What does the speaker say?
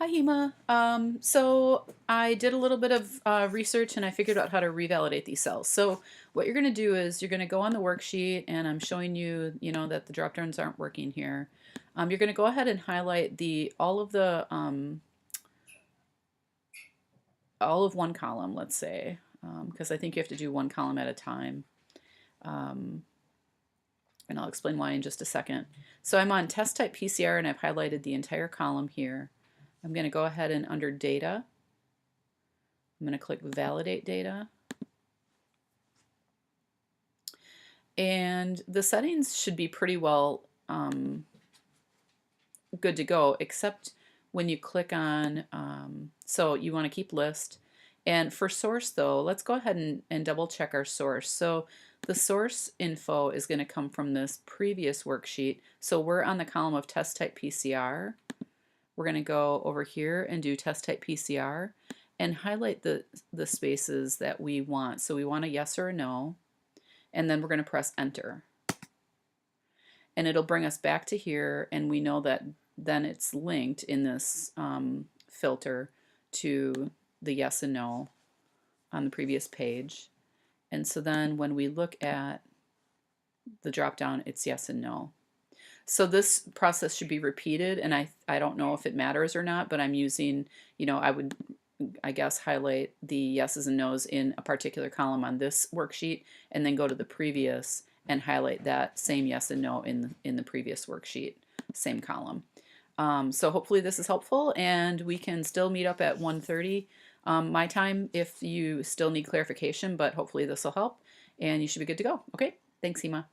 Hi, Hema. So I did a little bit of research and I figured out how to revalidate these cells. So what you're going to do is you're going to go on the worksheet and I'm showing you, that the drop downs aren't working here. You're going to go ahead and highlight all of one column, let's say, because I think you have to do one column at a time. Um, and I'll explain why in just a second. So I'm on test type PCR and I've highlighted the entire column here. I'm going to go ahead and under data, I'm going to click validate data. And the settings should be pretty well good to go, except when you click on, so you want to keep list. And for source though, let's go ahead and double check our source. So the source info is going to come from this previous worksheet. So we're on the column of test type PCR. We're going to go over here and do test type PCR and highlight the spaces that we want. So we want a yes or a no, and then we're going to press enter. And it'll bring us back to here, and we know that then it's linked in this filter to the yes and no on the previous page. And so then when we look at the drop down, it's yes and no. So this process should be repeated, and I don't know if it matters or not, but I'm using, I guess, highlight the yeses and nos in a particular column on this worksheet, and then go to the previous and highlight that same yes and no in the previous worksheet, same column. So hopefully this is helpful, and we can still meet up at 1:30 my time if you still need clarification, but hopefully this will help, and you should be good to go. Okay, thanks, Hema.